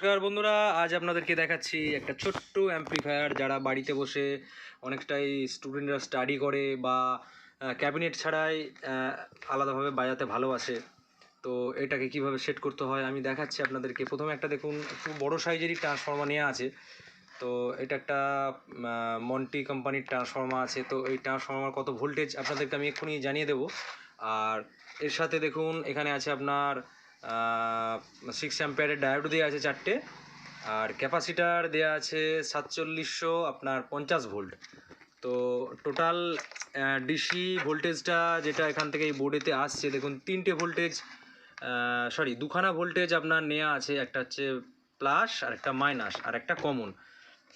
নমস্কার বন্ধুরা, আজ আপনাদেরকে দেখাচ্ছি একটা ছোট্ট অ্যাম্প্লিফায়ার যারা বাড়িতে বসে অনেকটাই স্টুডেন্টরা স্টাডি করে বা ক্যাবিনেট ছাড়াই আলাদাভাবে বাজাতে ভালোবাসে। তো এটাকে কিভাবে সেট করতে হয় আমি দেখাচ্ছি আপনাদেরকে। প্রথমে একটা দেখুন, একটু বড় সাইজেরই ট্রান্সফর্মার নেওয়া আছে। তো এটা একটা মন্টি কোম্পানির ট্রান্সফর্মার আছে। তো এই ট্রান্সফর্মার কত ভোল্টেজ আপনাদেরকে আমি এক্ষুনি জানিয়ে দেবো। আর এর সাথে দেখুন এখানে আছে আপনার 6 অ্যাম্পিয়ারের ডায়োড দেওয়া আছে 4টে, আর ক্যাপাসিটার দেওয়া আছে 4750 আপনার 50 ভোল্ট। তো টোটাল ডিসি ভোল্টেজটা যেটা এখান থেকে এই বোর্ডেতে আসছে দেখুন, দুখানা ভোল্টেজ আপনার নেওয়া আছে। একটা হচ্ছে প্লাস, আর একটা মাইনাস, আর একটা কমন।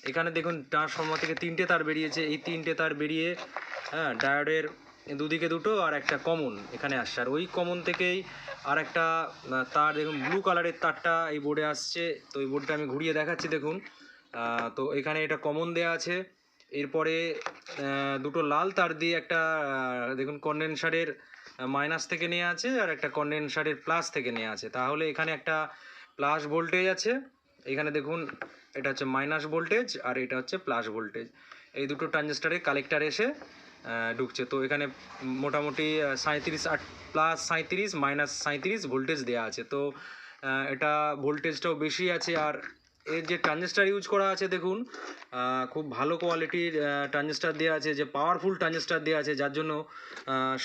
এখানে দেখুন ট্রান্সফর্মার থেকে 3টে তার বেরিয়েছে। এই 3টে তার বেরিয়ে ডায়োডের দুদিকে দুটো আর একটা কমন এখানে আসছে। আর ওই কমন থেকেই আর একটা তার দেখুন ব্লু কালারের তারটা এই বোর্ডে আসছে। তো এই বোর্ডটা আমি ঘুরিয়ে দেখাচ্ছি দেখুন। তো এখানে এটা কমন দেয়া আছে। এরপরে দুটো লাল তার দিয়ে একটা দেখুন কন্ডেনসারের মাইনাস থেকে নেওয়া আছে, আর একটা কন্ডেনসারের প্লাস থেকে নেওয়া আছে। তাহলে এখানে একটা প্লাস ভোল্টেজ আছে। এখানে দেখুন এটা হচ্ছে মাইনাস ভোল্টেজ, আর এটা হচ্ছে প্লাস ভোল্টেজ। এই দুটো ট্রানজিস্টারে কালেক্টার এসে ঢুকছে। তো এখানে মোটামুটি 37 প্লাস 37 মাইনাস 37 ভোল্টেজ দেওয়া আছে। তো এটা ভোল্টেজটাও বেশি আছে। আর এর যে ট্রানজিস্টার ইউজ করা আছে দেখুন, খুব ভালো কোয়ালিটির ট্রানজিস্টার দেওয়া আছে, যে পাওয়ারফুল ট্রানজিস্টার দেওয়া আছে, যার জন্য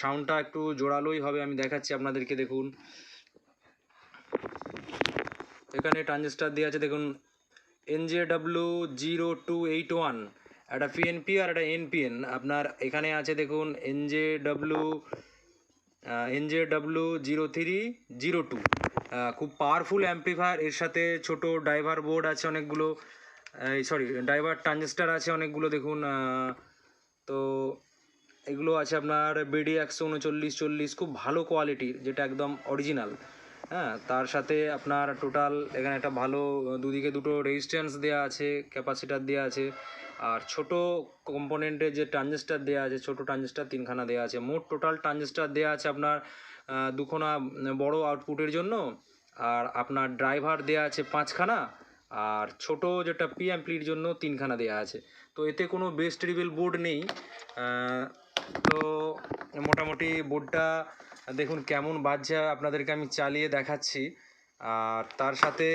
সাউন্ডটা একটু জোরালোই হবে। আমি দেখাচ্ছি আপনাদেরকে দেখুন। এখানে ট্রানজিস্টার দেওয়া আছে দেখুন, NJW0281, একটা পিএনপি আর একটা এনপিএন। আপনার এখানে আছে দেখুন NJW0302। খুব পাওয়ারফুল অ্যাম্প্লিফায়ার। এর সাথে ছোট ড্রাইভার বোর্ড আছে অনেকগুলো, ড্রাইভার ট্রানজিস্টার আছে অনেকগুলো দেখুন। তো এগুলো আছে আপনার BD 13940, খুব ভালো কোয়ালিটির, যেটা একদম অরিজিনাল। তার সাথে আপনার টোটাল এখানে একটা ভালো দুদিকে দুটো রেজিস্ট্যান্স দেওয়া আছে, ক্যাপাসিটার দেওয়া আছে, আর ছোট কম্পোনেন্টের যে ট্রানজিস্টার দেওয়া আছে, ছোট ট্রানজিস্টার 3খানা দেওয়া আছে। মোট টোটাল ট্রানজিস্টার দেওয়া আছে আপনার দুখানা বড় আউটপুটের জন্য, আর আপনার ড্রাইভার দেওয়া আছে 5খানা, আর ছোট যেটা পি অ্যাম্পলির জন্য 3খানা দেওয়া আছে। তো এতে কোনো বেস টেরিবল বোর্ড নেই। তো মোটামুটি বোর্ডটা দেখুন কেমন বাজছে, আপনাদেরকে আমি চালিয়ে দেখাচ্ছি। আর তার সাথে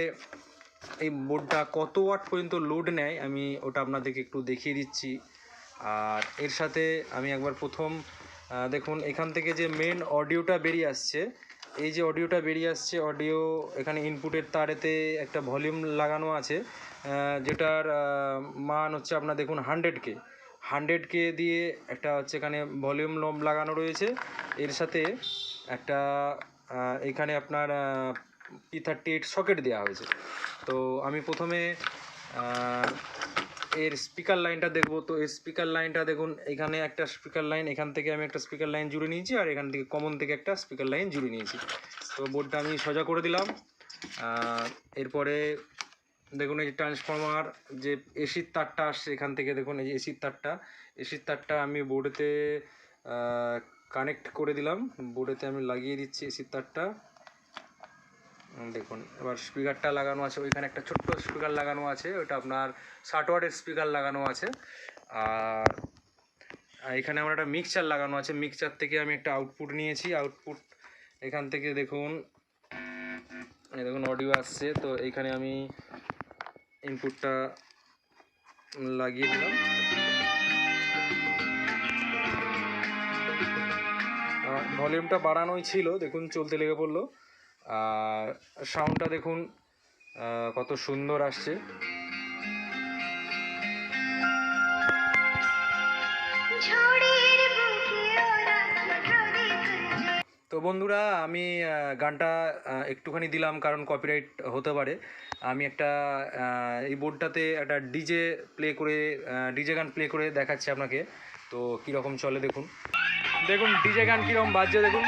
এই বোর্ডটা কত ওয়াট পর্যন্ত লোড নেয় আমি ওটা আপনাদেরকে একটু দেখিয়ে দিচ্ছি। আর এর সাথে আমি একবার প্রথম দেখুন এখান থেকে যে মেন অডিওটা বেরিয়ে আসছে, এই যে অডিওটা বেরিয়ে আসছে, অডিও এখানে ইনপুটের তারেতে একটা ভলিউম লাগানো আছে, যেটার মান হচ্ছে আপনার দেখুন 100K দিয়ে একটা হচ্ছে এখানে ভলিউম নব লাগানো রয়েছে। এর সাথে একটা এখানে আপনার P38 সকেট দেওয়া হয়েছে। তো আমি প্রথমে এর স্পিকার লাইনটা দেখব। তো এই স্পিকার লাইনটা দেখুন, এখানে একটা স্পিকার লাইন, এখান থেকে আমি একটা স্পিকার লাইন জুড়ে নিয়েছি, আর এখান থেকে কমন থেকে একটা স্পিকার লাইন জুড়ে নিয়েছি। তো বোর্ডটা আমি সোজা করে দিলাম। এরপরে দেখুন এই যে ট্রান্সফর্মার যে এসির তারটা আসছে এখান থেকে, দেখুন এই যে এসির তারটা আমি বোর্ডেতে কানেক্ট করে দিলাম। বোর্ডেতে আমি লাগিয়ে দিচ্ছি এসির তারটা। দেখুন এবার স্পিকারটা লাগানো আছে, ওইখানে একটা ছোট্ট স্পিকার লাগানো আছে, ওটা আপনার 60 ওয়াটের স্পিকার লাগানো আছে। আর এখানে আমার একটা মিক্সচার লাগানো আছে, মিক্সচার থেকে আমি একটা আউটপুট নিয়েছি। আউটপুট এখান থেকে দেখুন অডিও আসছে। তো এইখানে আমি ইনপুটটা লাগিয়ে দিলাম। ভলিউমটা বাড়ানোই ছিল, দেখুন চলতে লেগে পড়লো। আর সাউন্ডটা দেখুন কত সুন্দর আসছে। তো বন্ধুরা, আমি গানটা একটুখানি দিলাম কারণ কপিরাইট হতে পারে। আমি একটা এই বোর্ডটাতে একটা ডিজে গান প্লে করে দেখাচ্ছি আপনাকে। তো কীরকম চলে দেখুন ডিজে গান কীরকম বাজছে দেখুন।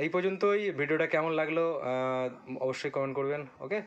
এই পর্যন্তই। ভিডিওটা কেমন লাগলো অবশ্যই কমেন্ট করবেন। ওকে।